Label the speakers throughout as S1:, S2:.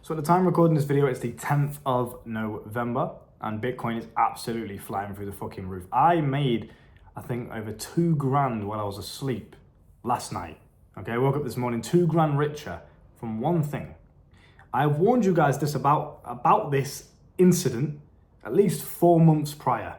S1: So at the time of recording this video, it's the 10th of November and Bitcoin is absolutely flying through the fucking roof. I made, I think, over 2 grand while I was asleep last night. Okay, I woke up this morning 2 grand richer from one thing. I've warned you guys about this incident at least 4 months prior.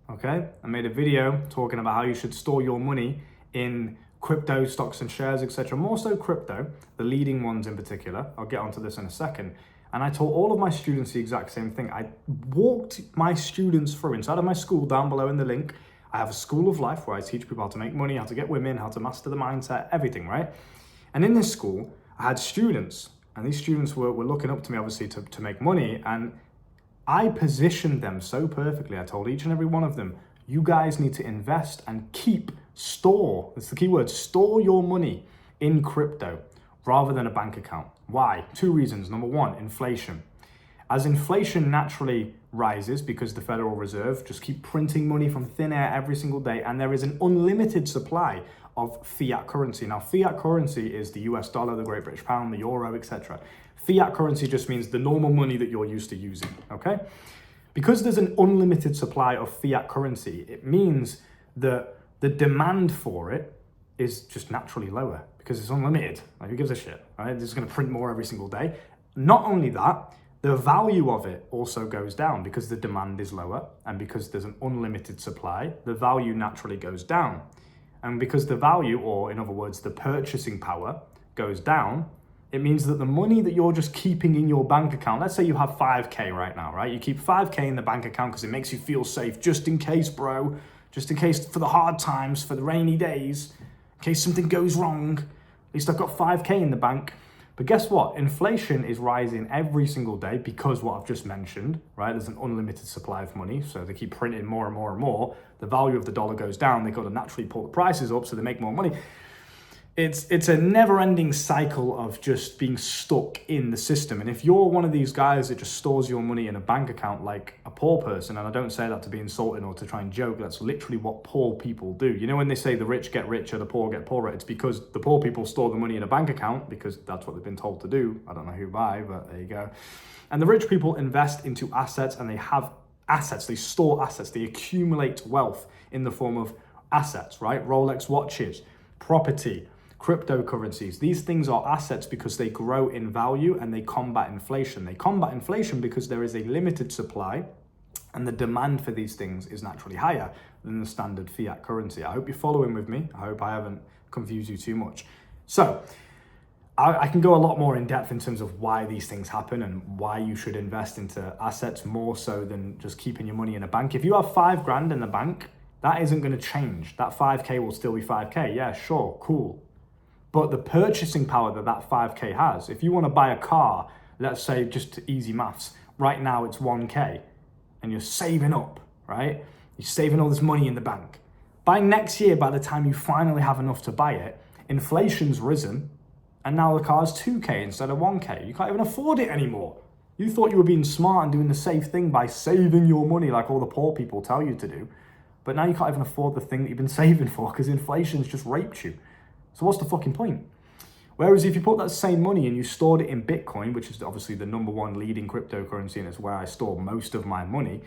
S1: Okay, I made a video talking about how you should store your money in crypto, stocks and shares, etc. More so crypto, the leading ones in particular. I'll get onto this in a second. And I taught all of my students the exact same thing. I walked my students through, inside of my school, down below in the link, I have a school of life where I teach people how to make money, how to get women, how to master the mindset, everything, right? And in this school, I had students, and these students were looking up to me, obviously, to make money. And I positioned them so perfectly. I told each and every one of them, you guys need to invest and store, that's the key word, store your money in crypto rather than a bank account. Why? 2 reasons. Number 1, inflation. As inflation naturally rises because the Federal Reserve just keep printing money from thin air every single day, and there is an unlimited supply of fiat currency. Now, fiat currency is the US dollar, the Great British Pound, the euro, etc. Fiat currency just means the normal money that you're used to using, okay? Because there's an unlimited supply of fiat currency, it means that the demand for it is just naturally lower because it's unlimited. Like, who gives a shit, right? It's just going to print more every single day. Not only that, the value of it also goes down because the demand is lower, and because there's an unlimited supply, the value naturally goes down. And because the value, or in other words, the purchasing power goes down, it means that the money that you're just keeping in your bank account, let's say you have 5K right now, right? You keep 5K in the bank account because it makes you feel safe, just in case, bro. Just in case, for the hard times, for the rainy days, in case something goes wrong. At least I've got 5K in the bank. But guess what? Inflation is rising every single day because what I've just mentioned, right? There's an unlimited supply of money, so they keep printing more and more and more. The value of the dollar goes down. They've got to naturally pull the prices up so they make more money. It's a never-ending cycle of just being stuck in the system. And if you're one of these guys that just stores your money in a bank account like a poor person, and I don't say that to be insulting or to try and joke, that's literally what poor people do. You know, when they say the rich get richer, the poor get poorer, it's because the poor people store the money in a bank account because that's what they've been told to do. I don't know who by, but there you go. And the rich people invest into assets, and they have assets, they store assets, they accumulate wealth in the form of assets, right? Rolex watches, property, cryptocurrencies. These things are assets because they grow in value and they combat inflation. They combat inflation because there is a limited supply and the demand for these things is naturally higher than the standard fiat currency. I hope you're following with me. I hope I haven't confused you too much. So I can go a lot more in depth in terms of why these things happen and why you should invest into assets more so than just keeping your money in a bank. If you have 5 grand in the bank, that isn't going to change. That 5K will still be 5K. Yeah, sure, cool. But the purchasing power that 5K has, if you want to buy a car, let's say just easy maths, right now it's 1K and you're saving up, right? You're saving all this money in the bank. By next year, by the time you finally have enough to buy it, inflation's risen and now the car's 2K instead of 1K. You can't even afford it anymore. You thought you were being smart and doing the safe thing by saving your money like all the poor people tell you to do. But now you can't even afford the thing that you've been saving for because inflation's just raped you. So what's the fucking point? Whereas if you put that same money and you stored it in Bitcoin, which is obviously the #1 leading cryptocurrency and it's where I store most of my money,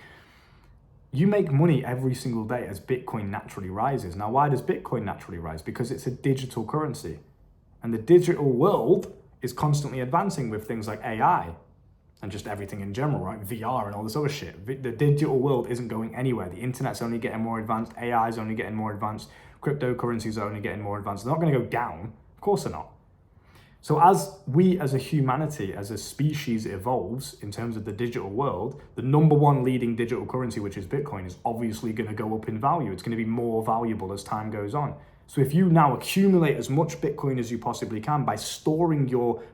S1: you make money every single day as Bitcoin naturally rises. Now, why does Bitcoin naturally rise? Because it's a digital currency. And the digital world is constantly advancing with things like AI and just everything in general, right? VR and all this other shit. The digital world isn't going anywhere. The internet's only getting more advanced. AI is only getting more advanced. Cryptocurrencies are only getting more advanced. They're not going to go down. Of course they're not. So as we as a humanity, as a species evolves in terms of the digital world, the #1 leading digital currency, which is Bitcoin, is obviously going to go up in value. It's going to be more valuable as time goes on. So if you now accumulate as much Bitcoin as you possibly can by storing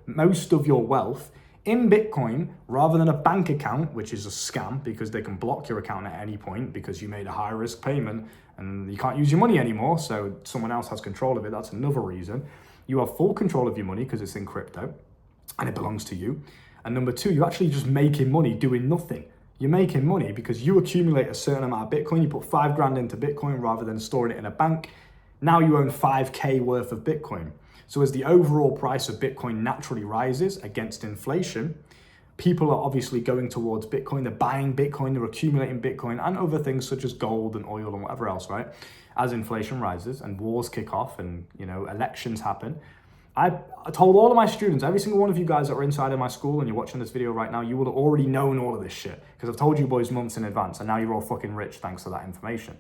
S1: most of your wealth in Bitcoin rather than a bank account, which is a scam because they can block your account at any point because you made a high risk payment and you can't use your money anymore, so someone else has control of it. That's another reason. You have full control of your money because it's in crypto and it belongs to you. And number 2, you're actually just making money doing nothing. You're making money because you accumulate a certain amount of Bitcoin. You put 5 grand into Bitcoin rather than storing it in a bank. Now you own 5K worth of Bitcoin. So as the overall price of Bitcoin naturally rises against inflation, People are obviously going towards Bitcoin. They're buying Bitcoin, they're accumulating Bitcoin and other things such as gold and oil and whatever else, right? As inflation rises and wars kick off and, elections happen. I told all of my students, every single one of you guys that are inside of my school and you're watching this video right now, you will have already known all of this shit because I've told you boys months in advance and now you're all fucking rich thanks to that information.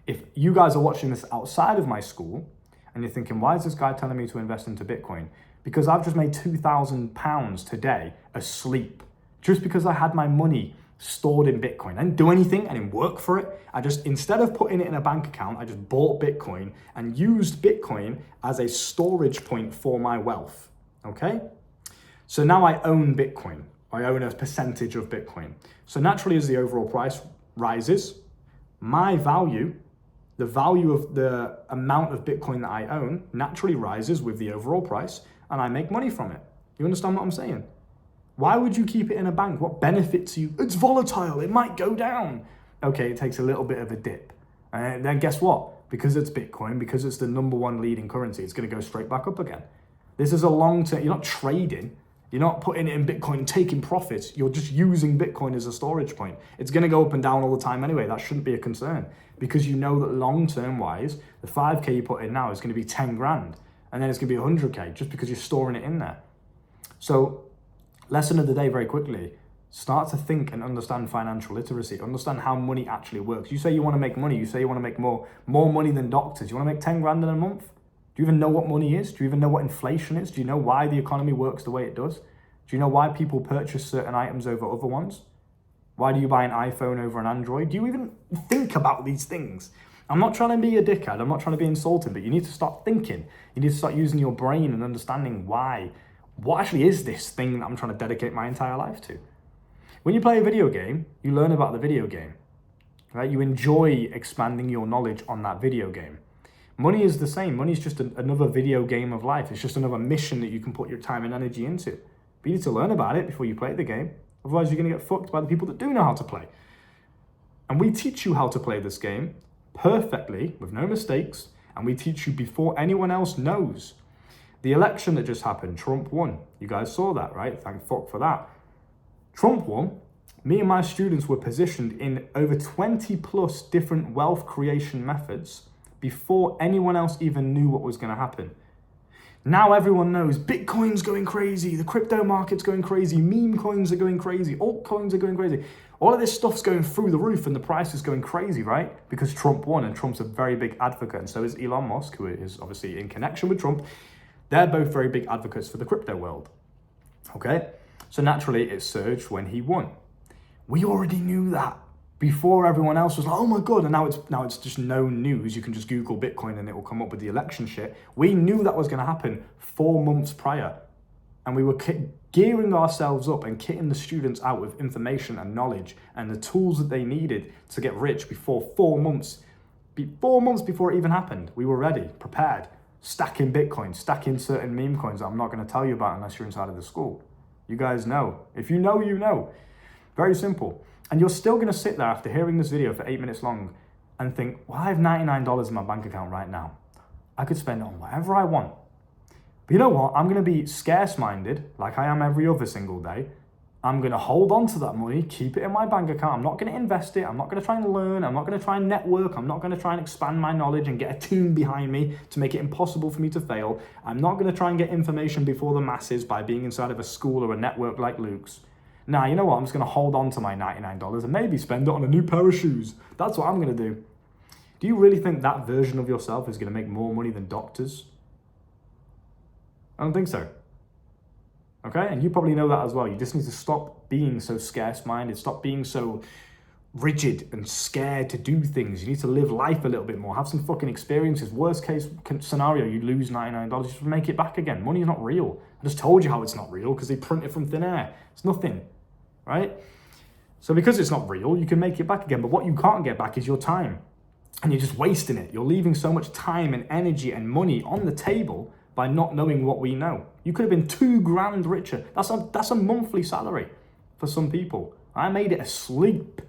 S1: If you guys are watching this outside of my school and you're thinking, why is this guy telling me to invest into Bitcoin? Because I've just made £2,000 today asleep just because I had my money stored in Bitcoin. I didn't do anything. I didn't work for it. I just, instead of putting it in a bank account, I just bought Bitcoin and used Bitcoin as a storage point for my wealth. Okay? So now I own Bitcoin. I own a percentage of Bitcoin. So naturally, as the overall price rises, my value, the value of the amount of Bitcoin that I own naturally rises with the overall price and I make money from it. You understand what I'm saying? Why would you keep it in a bank? What benefits you? It's volatile. It might go down. Okay, it takes a little bit of a dip. And then guess what? Because it's Bitcoin, because it's the number one leading currency, it's going to go straight back up again. This is a long term. You're not trading. You're not putting it in Bitcoin and taking profits. You're just using Bitcoin as a storage point. It's going to go up and down all the time anyway. That shouldn't be a concern because you know that long term wise, the 5K you put in now is going to be 10 grand and then it's going to be 100K just because you're storing it in there. So, lesson of the day very quickly, start to think and understand financial literacy, understand how money actually works. You say you want to make money, you say you want to make more money than doctors. You want to make 10 grand in a month? Do you even know what money is? Do you even know what inflation is? Do you know why the economy works the way it does? Do you know why people purchase certain items over other ones? Why do you buy an iPhone over an Android? Do you even think about these things? I'm not trying to be a dickhead, I'm not trying to be insulting, but you need to start thinking. You need to start using your brain and understanding why. What actually is this thing that I'm trying to dedicate my entire life to? When you play a video game, you learn about the video game, right? You enjoy expanding your knowledge on that video game. Money is the same. Money is just another video game of life. It's just another mission that you can put your time and energy into. But you need to learn about it before you play the game. Otherwise, you're going to get fucked by the people that do know how to play. And we teach you how to play this game perfectly, with no mistakes, and we teach you before anyone else knows. The election that just happened, Trump won. You guys saw that, right? Thank fuck for that. Trump won. Me and my students were positioned in over 20 plus different wealth creation methods before anyone else even knew what was going to happen. Now everyone knows Bitcoin's going crazy, the crypto market's going crazy, meme coins are going crazy, altcoins are going crazy. All of this stuff's going through the roof and the price is going crazy, right? Because Trump won and Trump's a very big advocate and so is Elon Musk, who is obviously in connection with Trump. They're both very big advocates for the crypto world, okay? So naturally, it surged when he won. We already knew that before everyone else was like, oh my God, and now it's just known news. You can just Google Bitcoin and it will come up with the election shit. We knew that was gonna happen 4 months prior. And we were gearing ourselves up and kitting the students out with information and knowledge and the tools that they needed to get rich before 4 months. 4 months before it even happened, we were ready, prepared. Stacking Bitcoin, stacking certain meme coins that I'm not going to tell you about unless you're inside of the school. You guys know. If you know, you know. Very simple. And you're still going to sit there after hearing this video for 8 minutes long and think, well, I have $99 in my bank account right now. I could spend it on whatever I want. But you know what? I'm going to be scarce-minded like I am every other single day. I'm going to hold on to that money, keep it in my bank account. I'm not going to invest it. I'm not going to try and learn. I'm not going to try and network. I'm not going to try and expand my knowledge and get a team behind me to make it impossible for me to fail. I'm not going to try and get information before the masses by being inside of a school or a network like Luke's. Nah, you know what? I'm just going to hold on to my $99 and maybe spend it on a new pair of shoes. That's what I'm going to do. Do you really think that version of yourself is going to make more money than doctors? I don't think so. Okay, and you probably know that as well. You just need to stop being so scarce-minded, stop being so rigid and scared to do things. You need to live life a little bit more, have some fucking experiences. Worst case scenario, you lose $99, just make it back again. Money is not real. I just told you how it's not real because they print it from thin air. It's nothing, right? So because it's not real, you can make it back again. But what you can't get back is your time. And you're just wasting it. You're leaving so much time and energy and money on the table by not knowing what we know. You could have been 2 grand richer. That's a monthly salary for some people. I made it asleep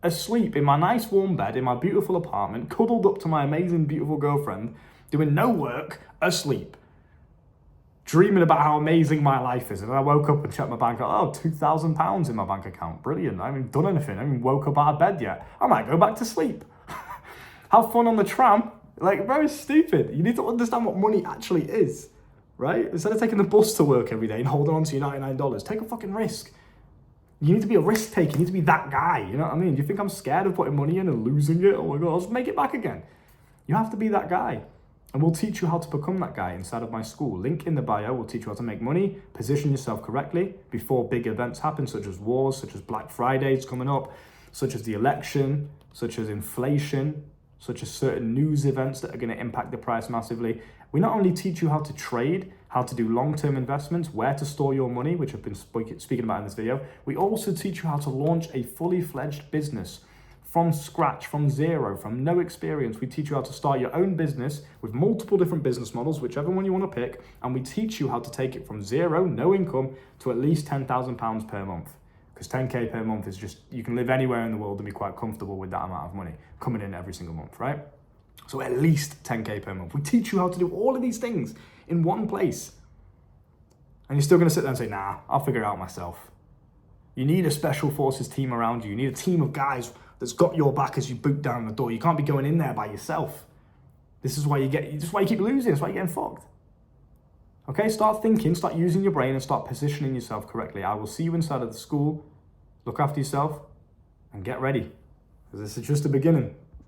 S1: in my nice warm bed, in my beautiful apartment, cuddled up to my amazing, beautiful girlfriend, doing no work, asleep. dreaming about how amazing my life is. And then I woke up and checked my bank account. Oh, £2,000 in my bank account. Brilliant. I haven't done anything. I haven't woke up out of bed yet. I might go back to sleep. Have fun on the tram. Like, very stupid. You need to understand what money actually is, right? Instead of taking the bus to work every day and holding on to your $99, take a fucking risk. You need to be a risk taker. You need to be that guy. You know what I mean? Do you think I'm scared of putting money in and losing it? Oh my God, I'll just make it back again. You have to be that guy. And we'll teach you how to become that guy inside of my school. Link in the bio. We'll teach you how to make money, position yourself correctly before big events happen, such as wars, such as Black Fridays coming up, such as the election, such as inflation, such as certain news events that are going to impact the price massively. We not only teach you how to trade, how to do long-term investments, where to store your money, which I've been speaking about in this video. We also teach you how to launch a fully fledged business from scratch, from zero, from no experience. We teach you how to start your own business with multiple different business models, whichever one you want to pick, and we teach you how to take it from zero, no income, to at least £10,000 per month. Because 10K per month is just, you can live anywhere in the world and be quite comfortable with that amount of money coming in every single month, right? So at least 10K per month. We teach you how to do all of these things in one place. And you're still going to sit there and say, nah, I'll figure it out myself. You need a special forces team around you. You need a team of guys that's got your back as you boot down the door. You can't be going in there by yourself. This is why you keep losing. That's why you're getting fucked. Okay, start thinking, start using your brain and start positioning yourself correctly. I will see you inside of the school. Look after yourself and get ready, because this is just the beginning.